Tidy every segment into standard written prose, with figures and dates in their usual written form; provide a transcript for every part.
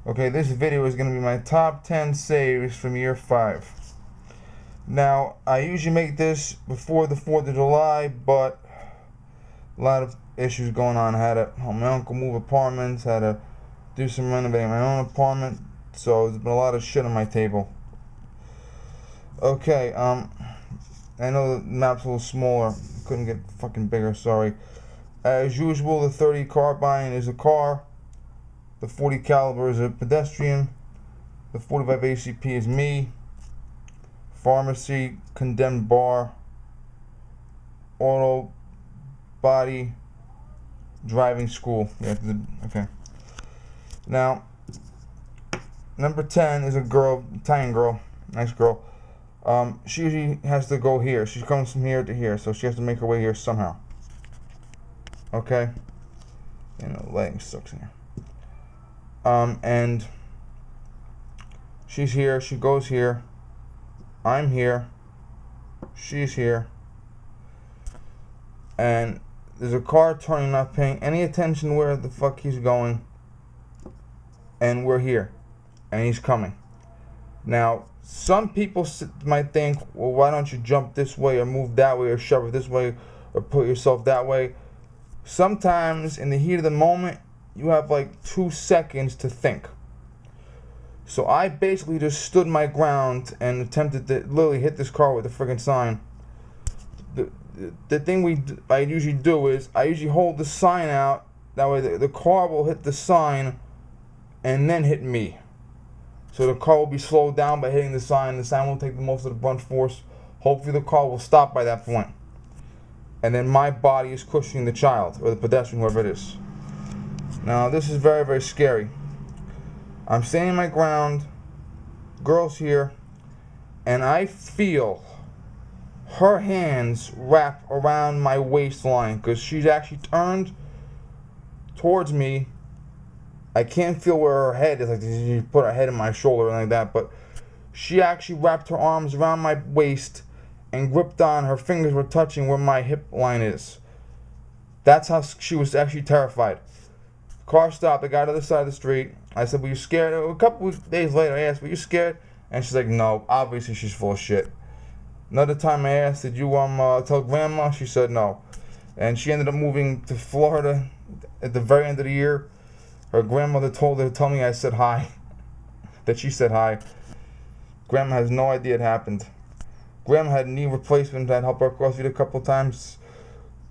Okay, this video is going to be my top 10 saves from year 5. Now, I usually make this before the 4th of July, but a lot of issues going on. I had to help my uncle move apartments, had to do some renovating my own apartment, so there's been a lot of shit on my table. Okay, I know the map's a little smaller, couldn't get fucking bigger, sorry. As usual, the .30 carbine is a car, the .40 caliber is a pedestrian, the .45 ACP is me, pharmacy, condemned bar, auto, body, driving school. Yeah, okay. Now, number 10 is a girl, Italian girl, nice girl. She usually has to go here. She comes from here to here, so she has to make her way here somehow. Okay? You know, the lighting sucks in here. And she's here, she goes here, I'm here, she's here, and there's a car turning, not paying any attention where the fuck he's going, and we're here, and he's coming. Now, some people might think, well, why don't you jump this way, or move that way, or shove it this way, or put yourself that way. Sometimes, in the heat of the moment, you have like 2 seconds to think. So I basically just stood my ground and attempted to literally hit this car with a friggin' sign. The thing I usually do is I usually hold the sign out. That way the car will hit the sign and then hit me. So the car will be slowed down by hitting the sign. The sign will take the most of the brunt force. Hopefully the car will stop by that point. And then my body is cushioning the child or the pedestrian, whoever it is. Now this is very, very scary. I'm standing my ground, girl's here, and I feel her hands wrap around my waistline because she's actually turned towards me. I can't feel where her head is, like she put her head in my shoulder or like that, but she actually wrapped her arms around my waist and gripped on. Her fingers were touching where my hip line is. That's how she was actually terrified. Car stopped. I got to the other side of the street. I said, were you scared? A couple of days later, I asked, were you scared? And she's like, no. Obviously, she's full of shit. Another time I asked, did you tell grandma? She said no. And she ended up moving to Florida at the very end of the year. Her grandmother told her to tell me I said hi. That she said hi. Grandma has no idea it happened. Grandma had knee replacement. I'd helped her across it a couple of times.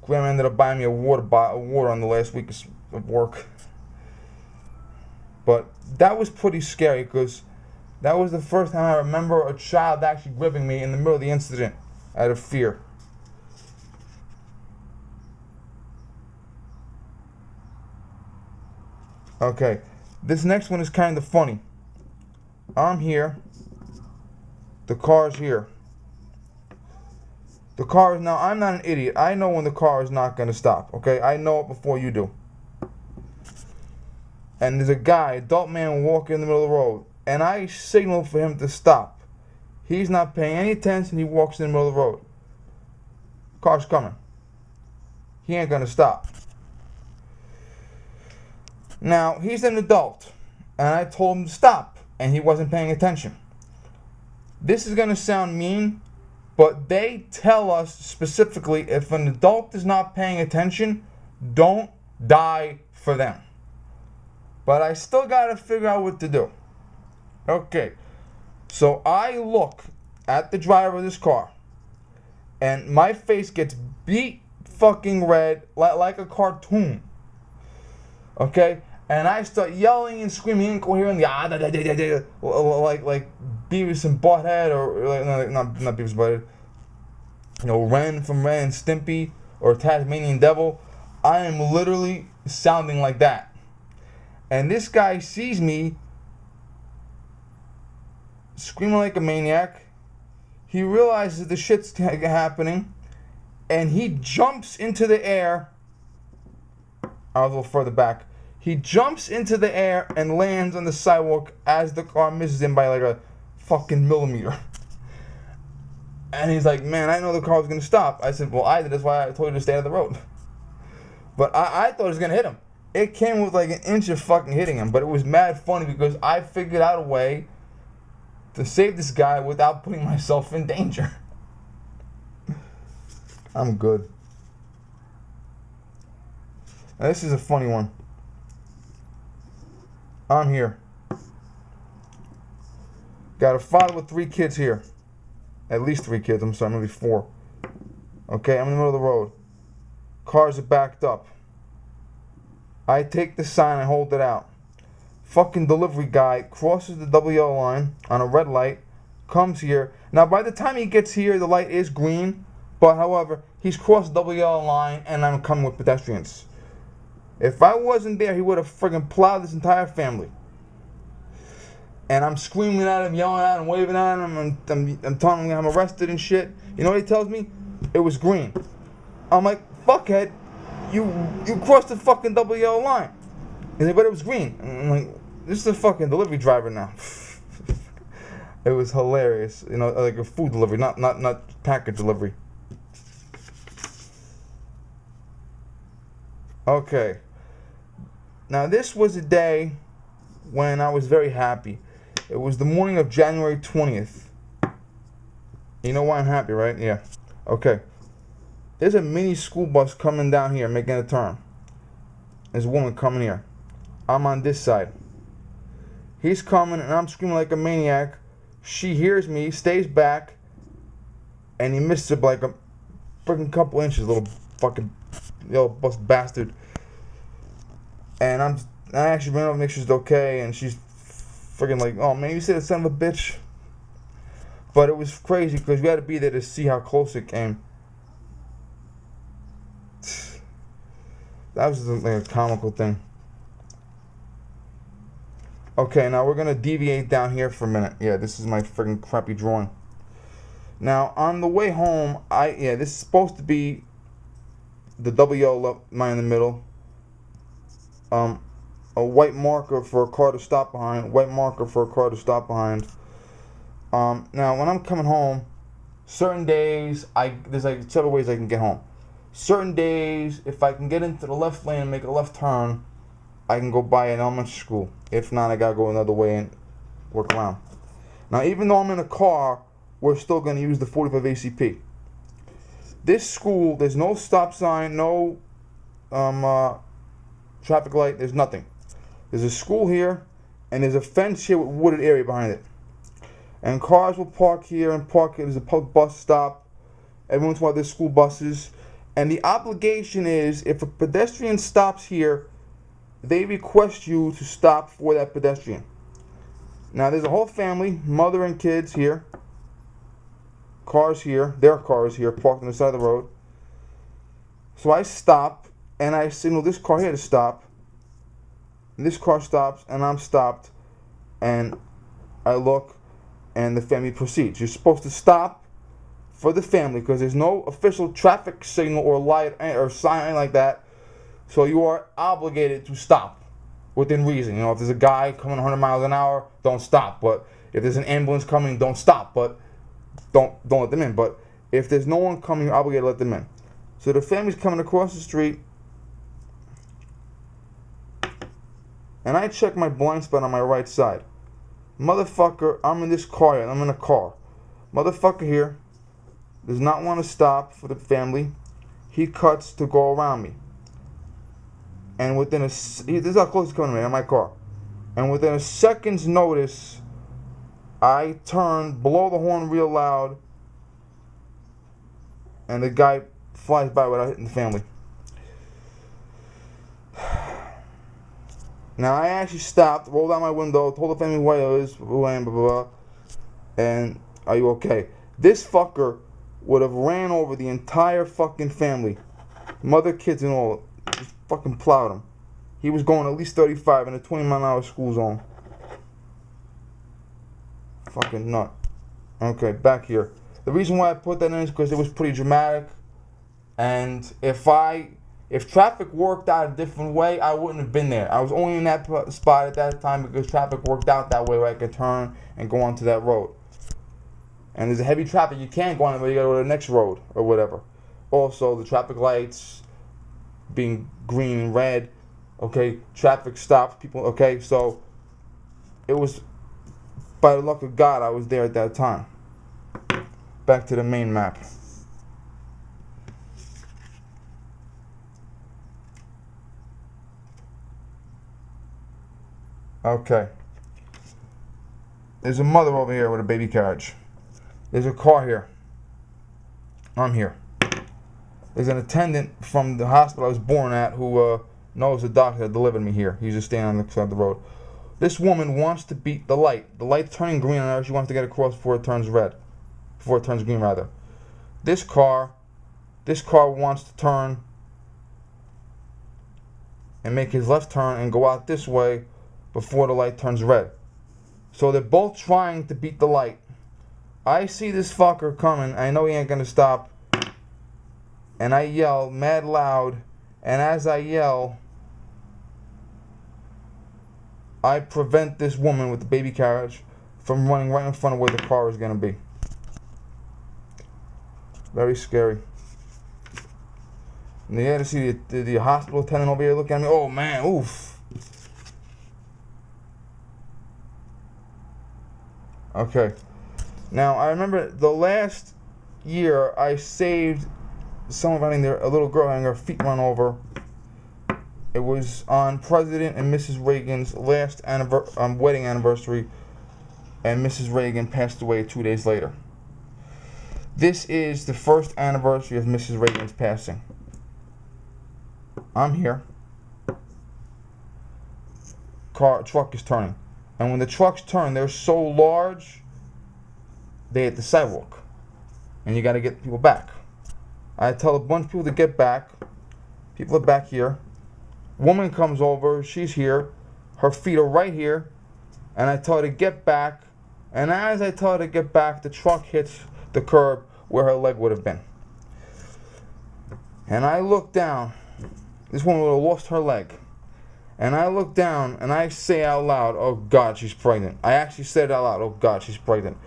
Grandma ended up buying me a water on the last week of work. But that was pretty scary because that was the first time I remember a child actually gripping me in the middle of the incident out of fear. Okay, this next one is kind of funny. I'm here. The car's here. The car is now, I'm not an idiot. I know when the car is not going to stop, okay? I know it before you do. And there's a guy, adult man, walking in the middle of the road. And I signal for him to stop. He's not paying any attention. He walks in the middle of the road. Car's coming. He ain't going to stop. Now, he's an adult. And I told him to stop. And he wasn't paying attention. This is going to sound mean, but they tell us specifically if an adult is not paying attention, don't die for them. But I still got to figure out what to do. Okay, so I look at the driver of this car, and my face gets beat fucking red like a cartoon. Okay, and I start yelling and screaming incoherently, like Beavis and Butthead, or not Beavis and Butthead, you know, Ren from Ren and Stimpy, or Tasmanian Devil. I am literally sounding like that. And this guy sees me screaming like a maniac. He realizes the shit's happening, and he jumps into the air. I was a little further back. He jumps into the air and lands on the sidewalk as the car misses him by like a fucking millimeter. And he's like, man, I know the car was going to stop. I said, well, I did. That's why I told you to stay out of the road. But I thought he was going to hit him. it came with like an inch of fucking hitting him. But it was mad funny because I figured out a way to save this guy without putting myself in danger. I'm good. Now this is a funny one. I'm here. Got a father with 3 kids here. At least 3 kids, I'm sorry, maybe 4. Okay, I'm in the middle of the road. Cars are backed up. I take the sign and hold it out. Fucking delivery guy crosses the double yellow line on a red light, comes here. Now by the time he gets here, the light is green, but however, he's crossed the double yellow line and I'm coming with pedestrians. If I wasn't there, he would have friggin' plowed this entire family. And I'm screaming at him, yelling at him, waving at him, and I'm telling him I'm arrested and shit. You know what he tells me? It was green. I'm like, fuckhead, you crossed the fucking double yellow line. He's like, but it was green. And I'm like, this is a fucking delivery driver now. It was hilarious. You know, like a food delivery, not package delivery. Okay. Now this was a day when I was very happy. It was the morning of January 20th. You know why I'm happy, right? Yeah. Okay. There's a mini school bus coming down here making a turn. There's a woman coming here. I'm on this side. He's coming and I'm screaming like a maniac. She hears me, stays back, and he misses it by like a freaking couple inches, little fucking bus bastard. And I actually ran over to make sure she's okay, and she's freaking like, oh man, you said son of a bitch. But it was crazy because we had to be there to see how close it came. That was like a comical thing. Okay, now we're gonna deviate down here for a minute. Yeah, this is my freaking crappy drawing. Now on the way home, this is supposed to be the double yellow line in the middle. A white marker for a car to stop behind. White marker for a car to stop behind. Now when I'm coming home, certain days there's like several ways I can get home. Certain days, if I can get into the left lane and make a left turn, I can go by an elementary school. If not, I gotta go another way and work around. Now, even though I'm in a car, we're still gonna use the 45 ACP. This school, there's no stop sign, no traffic light, there's nothing. There's a school here, and there's a fence here with wooded area behind it. And cars will park here and park here. There's a public bus stop. Every once in a while there's school buses. And the obligation is, if a pedestrian stops here, they request you to stop for that pedestrian. Now there's a whole family, mother and kids here. Cars here, their cars here, parked on the side of the road. So I stop, and I signal this car here to stop. And this car stops, and I'm stopped. And I look, and the family proceeds. You're supposed to stop for the family because there's no official traffic signal or light or sign like that. So you are obligated to stop within reason. You know, if there's a guy coming 100 miles an hour, don't stop. But if there's an ambulance coming, don't stop. But don't let them in. But if there's no one coming, you're obligated to let them in. So the family's coming across the street, and I check my blind spot on my right side. Motherfucker, I'm in this car, and I'm in a car. Motherfucker here does not want to stop for the family. He cuts to go around me. And within this is how close he's coming to me in my car. And within a second's notice, I turn, blow the horn real loud, and the guy flies by without hitting the family. Now I actually stopped, rolled down my window, told the family who I was, who I am, blah, blah, blah, and are you okay? This fucker would have ran over the entire fucking family, mother, kids, and all. Just fucking plowed him. He was going at least 35 in a 20-mile-an-hour school zone. Fucking nut. Okay, back here. The reason why I put that in is because it was pretty dramatic, and if traffic worked out a different way, I wouldn't have been there. I was only in that spot at that time because traffic worked out that way where I could turn and go onto that road. And there's a heavy traffic, you can't go on it, but you gotta go to the next road or whatever. Also, the traffic lights being green and red Okay, traffic stops, people, okay, so it was by the luck of God I was there at that time. Back to the main map. Okay. There's a mother over here with a baby carriage. There's a car here. I'm here. There's an attendant from the hospital I was born at who knows the doctor that delivered me here. He's just standing on the side of the road. This woman wants to beat the light. The light's turning green on her. She wants to get across before it turns red. Before it turns green, rather. This car wants to turn and make his left turn and go out this way before the light turns red. So they're both trying to beat the light. I see this fucker coming. I know he ain't gonna stop. And I yell mad loud. And as I yell, I prevent this woman with the baby carriage from running right in front of where the car is gonna be. Very scary. And you had to see the hospital attendant over here looking at me. Oh man, oof. Okay. Now I remember the last year I saved someone having a little girl having her feet run over. It was on President and Mrs. Reagan's last wedding anniversary, and Mrs. Reagan passed away 2 days later. This is the first anniversary of Mrs. Reagan's passing. I'm here. Truck is turning. And when the trucks turn, they're so large, they hit the sidewalk. And you got to get people back. I tell a bunch of people to get back. People are back here. Woman comes over. She's here. Her feet are right here. And I tell her to get back. And as I tell her to get back, the truck hits the curb where her leg would have been. And I look down. This woman would have lost her leg. And I look down and I say out loud, oh God, she's pregnant. I actually said it out loud, oh God, she's pregnant.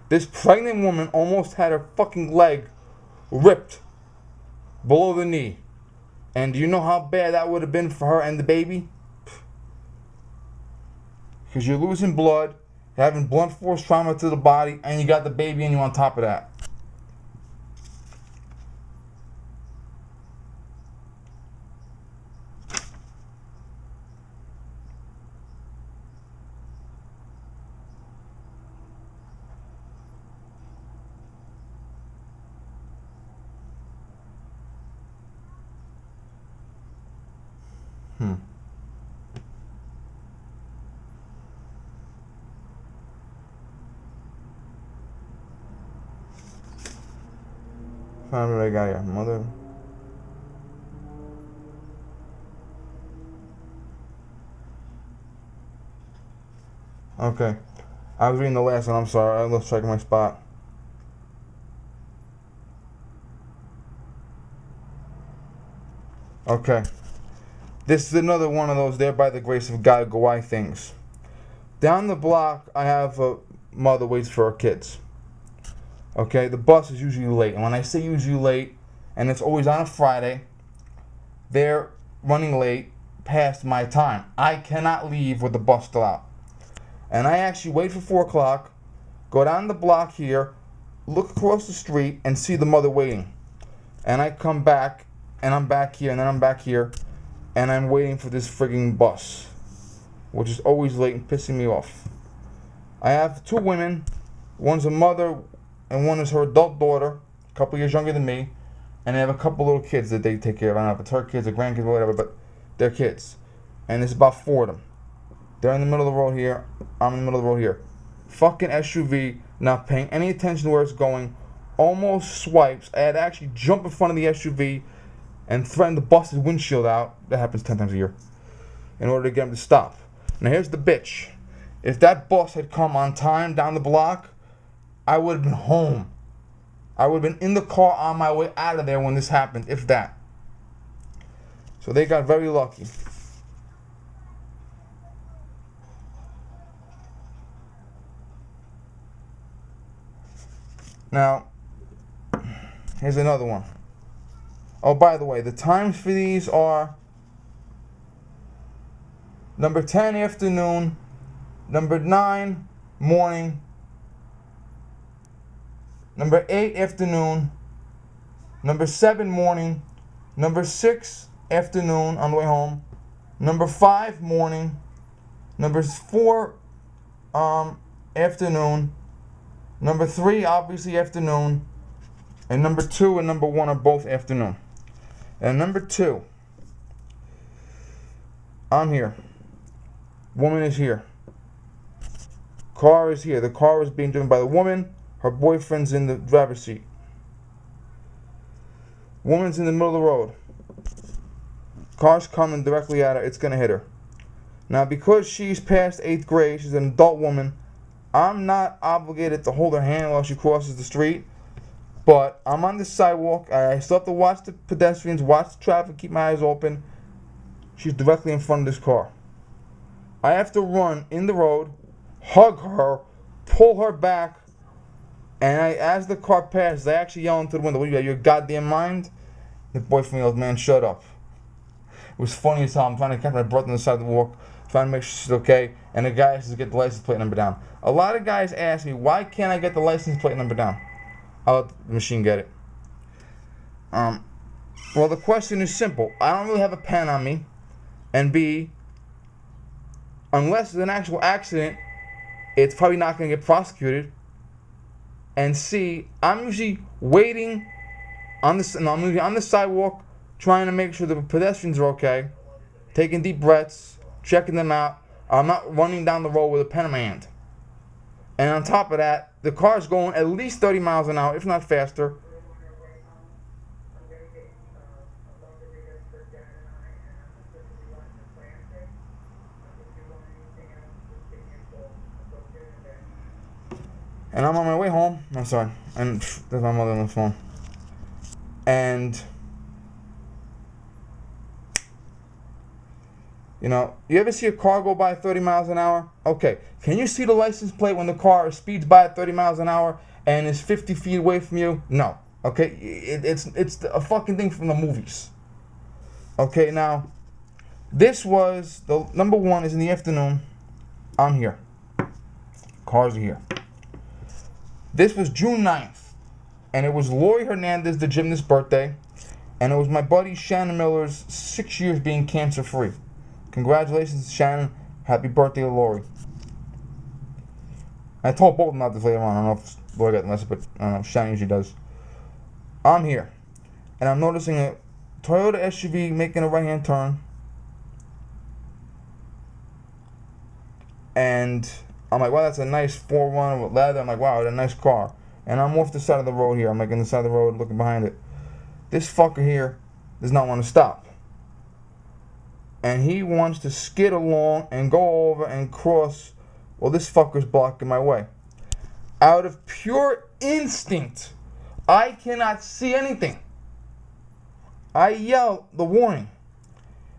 This pregnant woman almost had her fucking leg ripped below the knee. And do you know how bad that would have been for her and the baby? Because you're losing blood, you're having blunt force trauma to the body, and you got the baby and you on top of that. Find what I got here, mother. Okay. I was reading the last one, I'm sorry. I lost track of my spot. Okay. This is another one of those there by the grace of God go I things. Down the block, I have a mother waits for her kids. Okay, the bus is usually late. And when I say usually late, and it's always on a Friday, they're running late past my time. I cannot leave with the bus still out. And I actually wait for 4 o'clock, go down the block here, look across the street, and see the mother waiting. And I come back, and I'm back here, and then I'm back here, and I'm waiting for this frigging bus, which is always late and pissing me off. I have 2 women. One's a mother, and one is her adult daughter, a couple years younger than me, and they have a couple little kids that they take care of. I don't know if it's her kids or grandkids or whatever, but they're kids. And there's about 4 of them. They're in the middle of the road here. I'm in the middle of the road here. Fucking SUV, not paying any attention to where it's going, almost swipes. I had to actually jump in front of the SUV and threaten to bust his windshield out. That happens 10 times a year. In order to get him to stop. Now here's the bitch. If that bus had come on time down the block, I would have been home. I would have been in the car on my way out of there when this happened, if that. So they got very lucky. Now, here's another one. Oh, by the way, the times for these are Number 10, afternoon. Number 9, morning. Number 8, afternoon. Number 7, morning. Number 6, afternoon on the way home. Number 5, morning. Number 4, afternoon. Number 3, obviously afternoon. And number 2 and number 1 are both afternoon. And number 2, I'm here. Woman is here. Car is here. The car is being driven by the woman. Her boyfriend's in the driver's seat. Woman's in the middle of the road. Car's coming directly at her. It's going to hit her. Now, because she's past 8th grade, she's an adult woman, I'm not obligated to hold her hand while she crosses the street. But I'm on the sidewalk. I still have to watch the pedestrians, watch the traffic, keep my eyes open. She's directly in front of this car. I have to run in the road, hug her, pull her back, and as the car passes, I actually yell into the window, "What, you got your goddamn mind?" The boyfriend yells, "Man, shut up." It was funny as hell. I'm trying to catch my brother on the side of the walk, trying to make sure she's okay, and the guy has to get the license plate number down. A lot of guys ask me, why can't I get the license plate number down? I'll let the machine get it. Well, the question is simple. I don't really have a pen on me. And B, unless it's an actual accident, it's probably not going to get prosecuted. And C, I'm usually waiting on the sidewalk, trying to make sure the pedestrians are okay, taking deep breaths, checking them out. I'm not running down the road with a pen in my hand. And on top of that, the car's going at least 30 miles an hour, if not faster. And I'm on my way home. I'm sorry. And there's my mother on the phone. And, you know, you ever see a car go by 30 miles an hour? Okay. Can you see the license plate when the car speeds by at 30 miles an hour and is 50 feet away from you? No. Okay. It's a fucking thing from the movies. Okay. Now, this was the number 1 is in the afternoon. I'm here. Cars are here. This was June 9th, and it was Lori Hernandez, the gymnast's birthday, and it was my buddy Shannon Miller's 6 years being cancer-free. Congratulations, Shannon. Happy birthday to Lori. I told both of them about this later on. I don't know if Lori got the message, but I don't know. Shannon usually does. I'm here, and I'm noticing a Toyota SUV making a right-hand turn, and I'm like, wow, that's a nice 4Runner with leather. I'm like, wow, what a nice car. And I'm off the side of the road here. I'm like on the side of the road looking behind it. This fucker here does not want to stop. And he wants to skid along and go over and cross. Well, this fucker's blocking my way. Out of pure instinct, I cannot see anything. I yell the warning.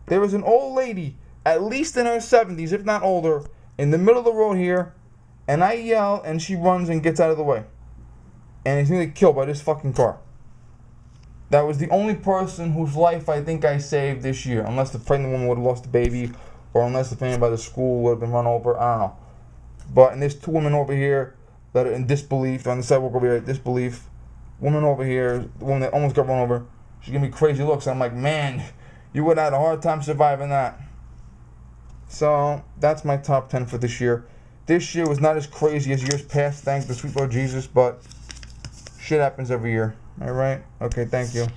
There was an old lady, at least in her 70s, if not older, in the middle of the road here, and I yell, and she runs and gets out of the way. And he's nearly killed by this fucking car. That was the only person whose life I think I saved this year, unless the pregnant woman would have lost the baby, or unless the family by the school would have been run over, I don't know. But, and there's 2 women over here that are in disbelief. They're on the sidewalk over here, disbelief. Woman over here, the woman that almost got run over, she gave me crazy looks. I'm like, man, you would have had a hard time surviving that. So, that's my top 10 for this year. This year was not as crazy as years past, thank the sweet Lord Jesus, but shit happens every year. Alright? Okay, thank you.